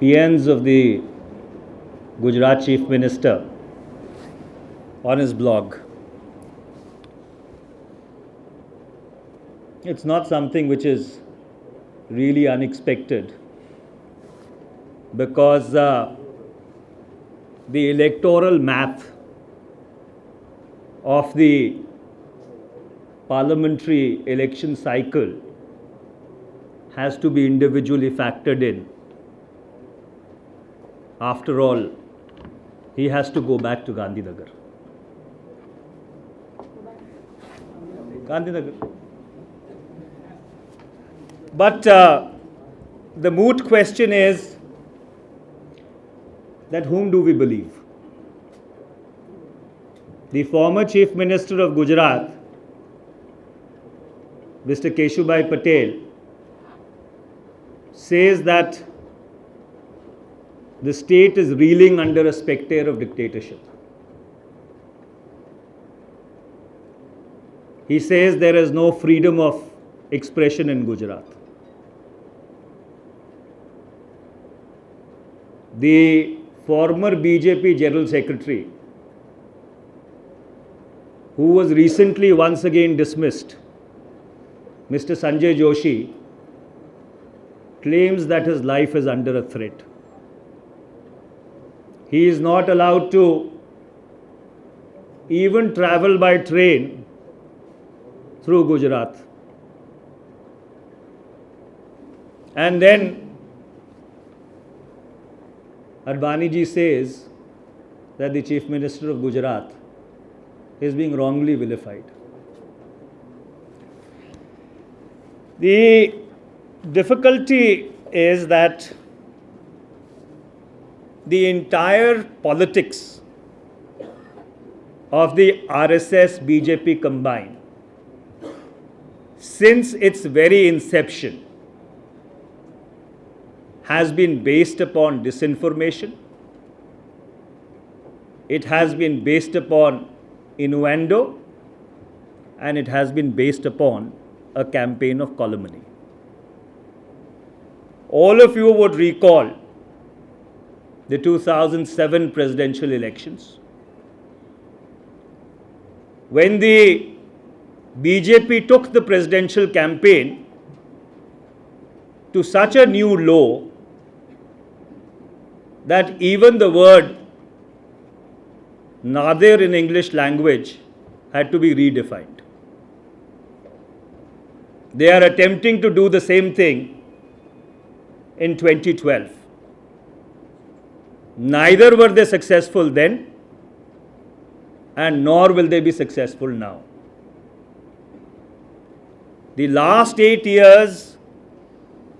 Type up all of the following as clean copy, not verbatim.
PNs of the Gujarat Chief Minister on his blog. It's not something which is really unexpected, because the electoral math of the parliamentary election cycle has to be individually factored in. After all, he has to go back to Gandhinagar. But the moot question is that whom do we believe? The former Chief Minister of Gujarat, Mr. Keshubhai Patel, says that the state is reeling under a spectre of dictatorship. He says there is no freedom of expression in Gujarat. The former BJP General Secretary, who was recently once again dismissed, Mr. Sanjay Joshi, claims that his life is under a threat. He is not allowed to even travel by train through Gujarat. And then Advani ji says that the Chief Minister of Gujarat is being wrongly vilified. The difficulty is that the entire politics of the RSS BJP combined, since its very inception, has been based upon disinformation. It has been based upon innuendo, and it has been based upon a campaign of calumny. All of you would recall the 2007 presidential elections, when the BJP took the presidential campaign to such a new low that even the word Nadir in English language had to be redefined. They are attempting to do the same thing in 2012. Neither were they successful then, and nor will they be successful now. The last 8 years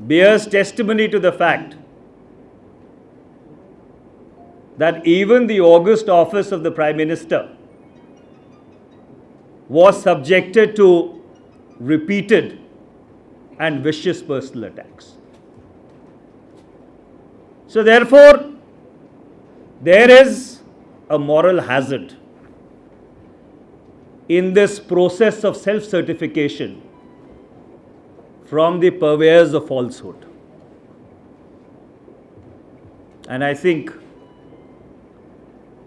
bears testimony to the fact that even the august office of the Prime Minister was subjected to repeated and vicious personal attacks. So therefore, there is a moral hazard in this process of self-certification from the purveyors of falsehood. And I think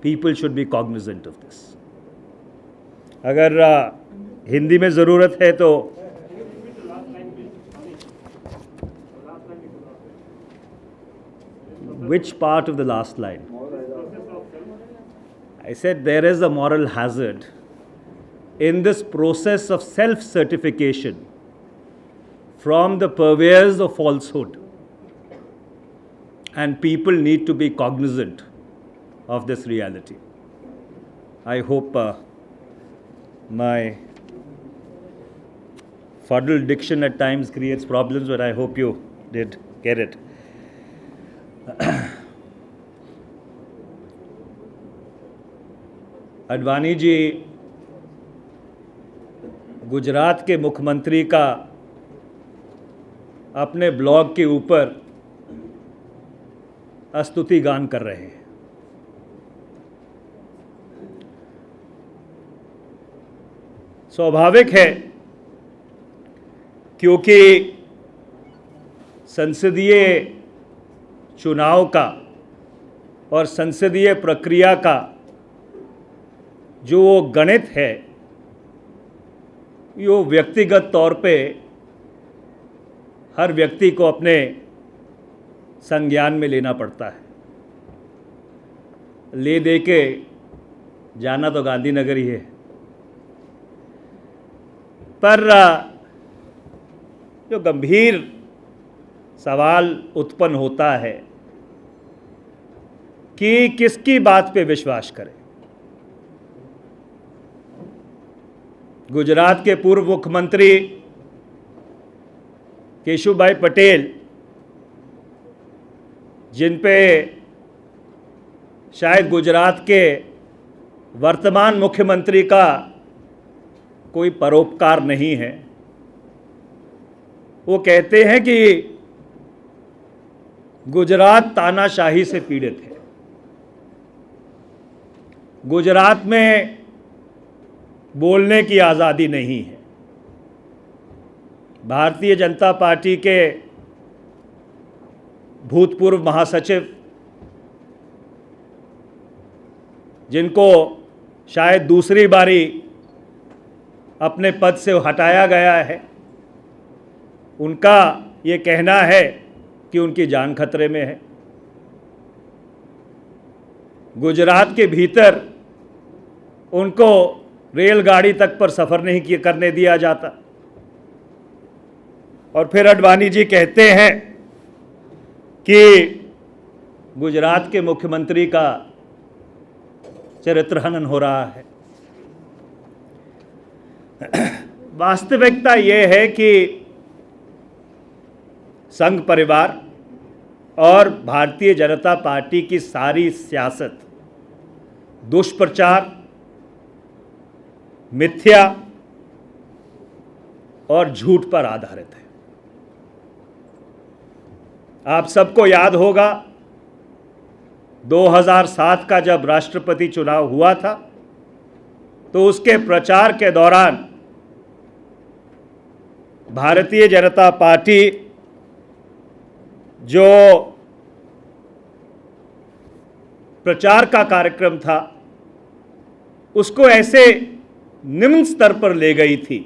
people should be cognizant of this. अगर हिंदी में ज़रूरत है तो which part of the last line? I said there is a moral hazard in this process of self-certification from the purveyors of falsehood, and people need to be cognizant of this reality. I hope my fuddled diction at times creates problems, but I hope you did get it. Advani ji Gujarat के मुख्यमंत्री का अपने blog के ऊपर स्तुति गान कर रहे हैं. स्वाभाविक है, क्योंकि संसदीय चुनाव का और संसदीय प्रक्रिया का जो वो गणित है, यो व्यक्तिगत तौर पे हर व्यक्ति को अपने संज्ञान में लेना पड़ता है। ले दे के जाना तो गांधीनगर ही है, पर जो गंभीर सवाल उत्पन्न होता है कि किसकी बात पे विश्वास करें। गुजरात के पूर्व मुख्यमंत्री केशुभाई पटेल, जिन पे शायद गुजरात के वर्तमान मुख्यमंत्री का कोई परोपकार नहीं है, वो कहते हैं कि गुजरात तानाशाही से पीड़ित है। गुजरात में बोलने की आज़ादी नहीं है। भारतीय जनता पार्टी के भूतपूर्व महासचिव, जिनको शायद दूसरी बारी अपने पद से हटाया गया है, उनका ये कहना है कि उनकी जान खतरे में है। गुजरात के भीतर उनको रेलगाड़ी तक पर सफ़र नहीं करने दिया जाता। और फिर अडवाणी जी कहते हैं कि गुजरात के मुख्यमंत्री का चरित्र हनन हो रहा है। वास्तविकता ये है कि संघ परिवार और भारतीय जनता पार्टी की सारी सियासत दुष्प्रचार, मिथ्या और झूठ पर आधारित है। आप सबको याद होगा 2007 का जब राष्ट्रपति चुनाव हुआ था, तो उसके प्रचार के दौरान भारतीय जनता पार्टी जो प्रचार का कार्यक्रम था, उसको ऐसे निम्न स्तर पर ले गई थी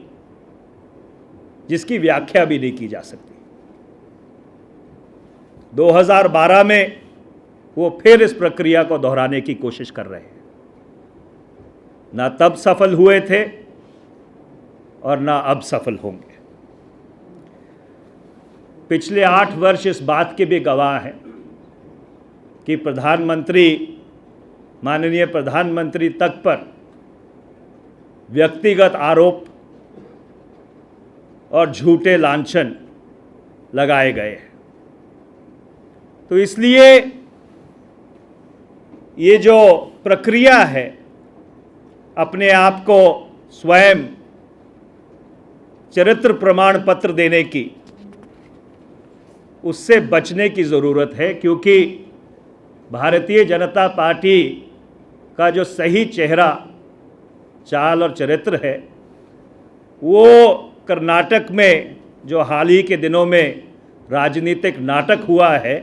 जिसकी व्याख्या भी नहीं की जा सकती। 2012 में वो फिर इस प्रक्रिया को दोहराने की कोशिश कर रहे हैं। ना तब सफल हुए थे और ना अब सफल होंगे। पिछले 8 वर्ष इस बात के भी गवाह हैं कि माननीय प्रधानमंत्री तक पर व्यक्तिगत आरोप और झूठे लांछन लगाए गए हैं। तो इसलिए ये जो प्रक्रिया है अपने आप को स्वयं चरित्र प्रमाण पत्र देने की, उससे बचने की ज़रूरत है, क्योंकि भारतीय जनता पार्टी का जो सही चेहरा, चाल और चरित्र है, वो कर्नाटक में जो हाल ही के दिनों में राजनीतिक नाटक हुआ है,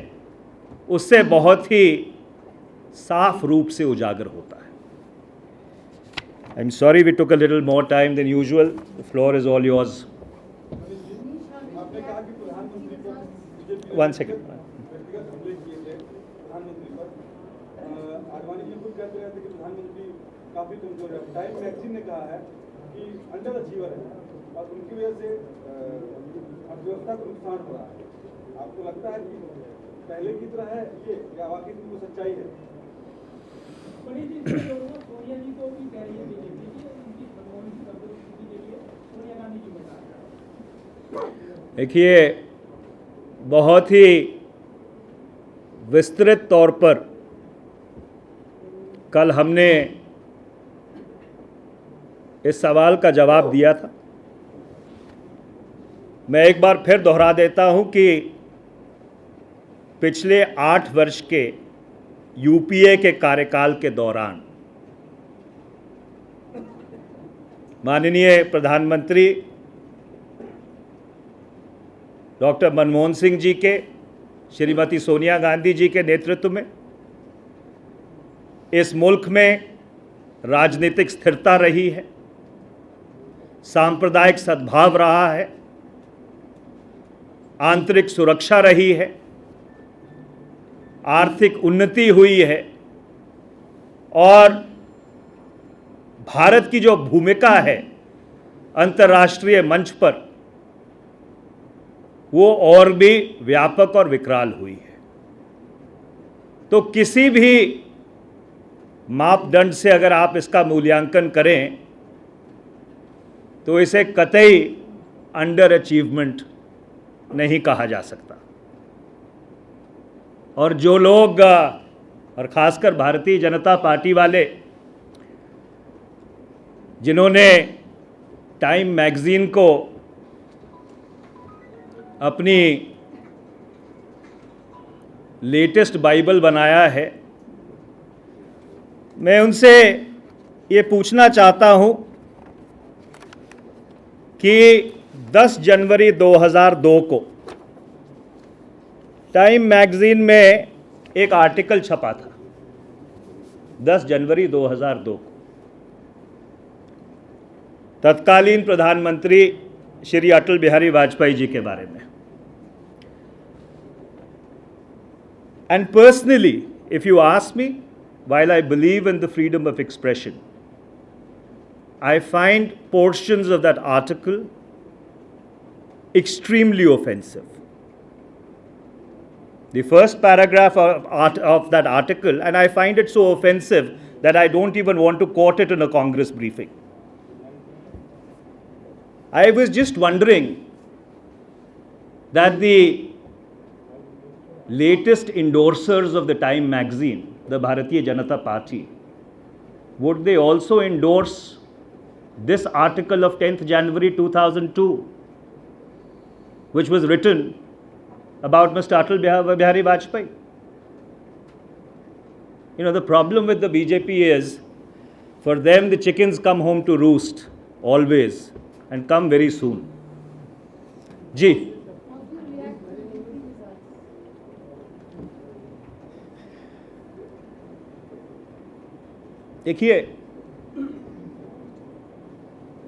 उससे बहुत ही साफ रूप से उजागर होता है। I am sorry we took a little more time than usual. The floor is all yours. One second. Advani ji खुद कहते रहते कि प्रधानमंत्री काफी कमजोर है। टाइम मैगजीन ने कहा है कि अंडर अचीवर है और उनकी वजह से अर्थव्यवस्था को नुकसान हो रहा है। आपको लगता है कि पहले की तरह है ये, या वाकई में वो सच्चाई है? सोनिया जी को भी कह रही है बीजेपी की उनकी मनमोहन की स्थिति के लिए सोनिया गांधी जी बता रहे हैं। देखिए, बहुत ही विस्तृत तौर पर कल हमने इस सवाल का जवाब दिया था। मैं एक बार फिर दोहरा देता हूं कि पिछले 8 वर्ष के यूपीए के कार्यकाल के दौरान माननीय प्रधानमंत्री डॉक्टर मनमोहन सिंह जी के श्रीमती सोनिया गांधी जी के नेतृत्व में इस मुल्क में राजनीतिक स्थिरता रही है, सांप्रदायिक सद्भाव रहा है, आंतरिक सुरक्षा रही है, आर्थिक उन्नति हुई है और भारत की जो भूमिका है अंतर्राष्ट्रीय मंच पर वो और भी व्यापक और विकराल हुई है। तो किसी भी मापदंड से अगर आप इसका मूल्यांकन करें तो इसे कतई अंडर अचीवमेंट नहीं कहा जा सकता। और जो लोग और खासकर भारतीय जनता पार्टी वाले जिन्होंने टाइम मैगजीन को अपनी लेटेस्ट बाइबल बनाया है, मैं उनसे ये पूछना चाहता हूं कि 10 जनवरी 2002 को टाइम मैगजीन में एक आर्टिकल छपा था। 10 जनवरी 2002 को तत्कालीन प्रधानमंत्री श्री अटल बिहारी वाजपेयी जी के बारे में। And personally, if you ask me, while I believe in the freedom of expression, I find portions of that article extremely offensive. The first paragraph of that article, and I find it so offensive that I don't even want to quote it in a Congress briefing. I was just wondering that the latest endorsers of the Time magazine, the Bharatiya Janata Party, would they also endorse this article of 10th January 2002, which was written about Mr. Atal Bihari Vajpayee? You know, the problem with the BJP is, for them the chickens come home to roost, always, and come very soon. Ji. देखिए,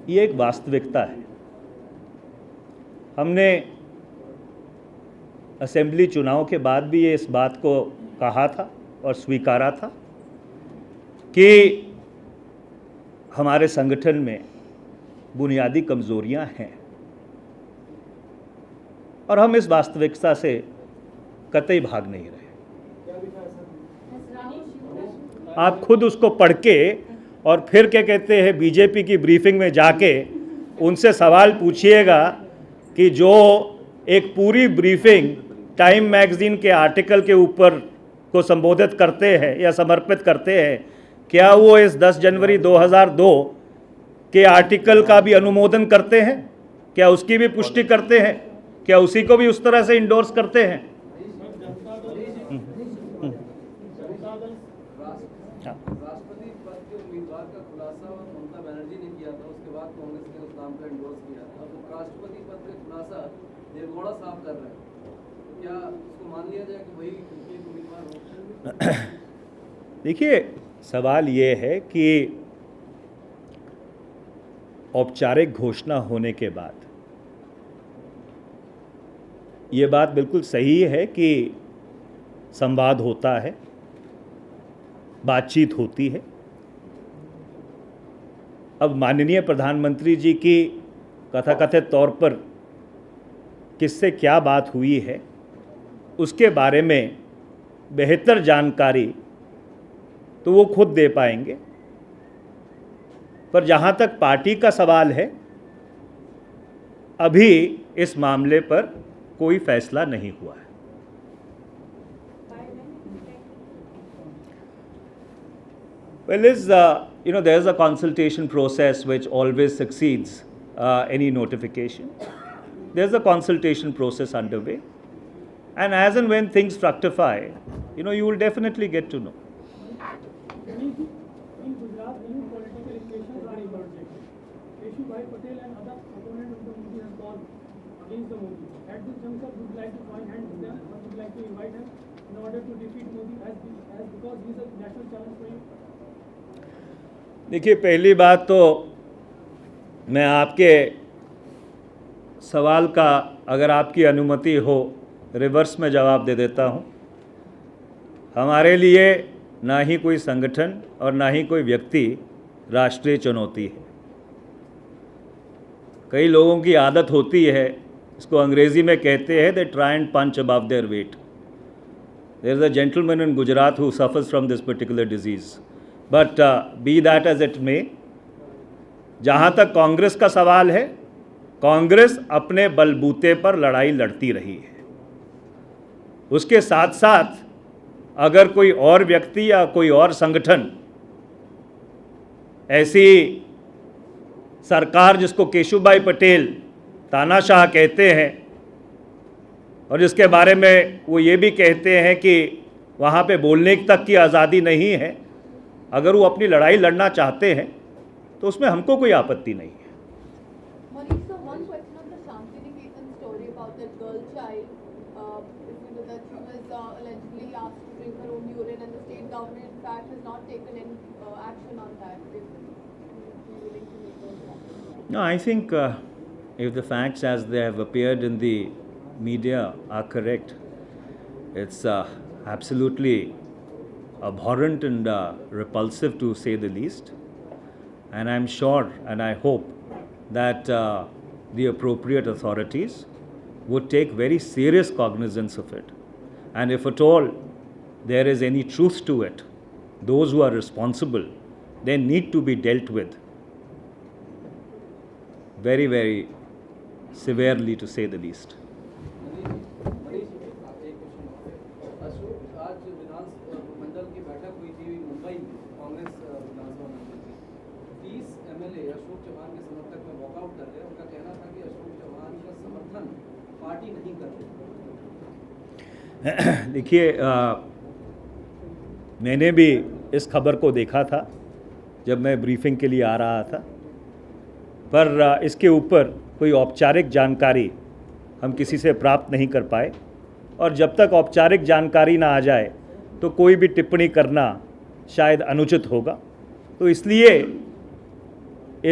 ये एक वास्तविकता है। हमने assembly चुनाव के बाद भी ये इस बात को कहा था और स्वीकारा था कि हमारे संगठन में बुनियादी कमज़ोरियां हैं और हम इस वास्तविकता से कतई भाग नहीं रहे। आप खुद उसको पढ़ के और फिर क्या कहते हैं, बीजेपी की ब्रीफिंग में जाके उनसे सवाल पूछिएगा कि जो एक पूरी ब्रीफिंग टाइम मैगजीन के आर्टिकल के ऊपर को संबोधित करते हैं या समर्पित करते हैं, क्या वो इस 10 जनवरी 2002 के आर्टिकल का भी अनुमोदन करते हैं? क्या उसकी भी पुष्टि करते हैं? क्या उसी को भी उस तरह से इंडोर्स करते हैं? राष्ट्रपति पद के उम्मीदवार का खुलासा ममता बनर्जी ने किया था, उसके बाद कांग्रेस ने उस नाम को एंडोर्स किया। अब राष्ट्रपति पद का खुलासा देवगौड़ा साहब कर रहे हैं, क्या उसको मान लिया जाए कि वही उम्मीदवार हो? देखिए, सवाल ये है कि औपचारिक घोषणा होने के बाद ये बात बिल्कुल सही है कि संवाद होता है, बातचीत होती है। अब माननीय प्रधानमंत्री जी की कथाकथित तौर पर किससे क्या बात हुई है उसके बारे में बेहतर जानकारी तो वो खुद दे पाएंगे, पर जहाँ तक पार्टी का सवाल है, अभी इस मामले पर कोई फैसला नहीं हुआ है। Well, there is a consultation process which always succeeds any notification. There's a consultation process underway, and as and when things fructify, you will definitely get to know. In Gujarat, new political equations are emerging. Keshubai Patel and other opponents of the movie have gone against the Modi. At this juncture, would like to join hands with them, or would like to invite him in order to defeat Modi as because he is a national challenge for you? देखिए, पहली बात तो मैं आपके सवाल का, अगर आपकी अनुमति हो, रिवर्स में जवाब दे देता हूँ। हमारे लिए ना ही कोई संगठन और ना ही कोई व्यक्ति राष्ट्रीय चुनौती है। कई लोगों की आदत होती है, इसको अंग्रेज़ी में कहते हैं, they try and punch above their weight. There is a gentleman in Gujarat who suffers from this particular disease, but be that as it may, जहाँ तक कांग्रेस का सवाल है, कांग्रेस अपने बलबूते पर लड़ाई लड़ती रही है। उसके साथ साथ अगर कोई और व्यक्ति या कोई और संगठन ऐसी सरकार जिसको केशुभाई पटेल तानाशाह कहते हैं और जिसके बारे में वो ये भी कहते हैं कि वहाँ पे बोलने तक की आज़ादी नहीं है, अगर वो अपनी लड़ाई लड़ना चाहते हैं तो उसमें हमको कोई आपत्ति नहीं है। Manish, sir, one question on the Shanti story about that girl child. If you know that she was allegedly asked to drink her own urine, and the state government, in fact, has not taken any action on that. If you're willing to make those actions. No, I think if the facts as they have appeared in the media are correct, it's absolutely abhorrent and repulsive to say the least. And I'm sure and I hope that the appropriate authorities would take very serious cognizance of it. And if at all there is any truth to it, those who are responsible, they need to be dealt with very, very severely, to say the least. Manish, एक question और है। अशोक, आज विधानमंडल की बैठक हुई थी मुंबई में, कांग्रेस विधानसभा मंडल की। 30 एमएलए अशोक चौहान के समर्थक में वॉकआउट कर रहे हैं। उनका कहना था कि अशोक चौहान का समर्थन पार्टी नहीं कर रही। देखिए, मैंने भी इस खबर को देखा था जब मैं ब्रीफिंग के लिए आ रहा था, पर इसके ऊपर कोई औपचारिक जानकारी हम किसी से प्राप्त नहीं कर पाए, और जब तक औपचारिक जानकारी ना आ जाए तो कोई भी टिप्पणी करना शायद अनुचित होगा। तो इसलिए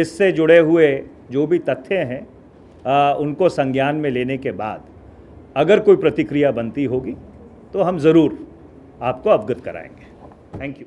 इससे जुड़े हुए जो भी तथ्य हैं उनको संज्ञान में लेने के बाद अगर कोई प्रतिक्रिया बनती होगी तो हम ज़रूर आपको अवगत कराएंगे। Thank you.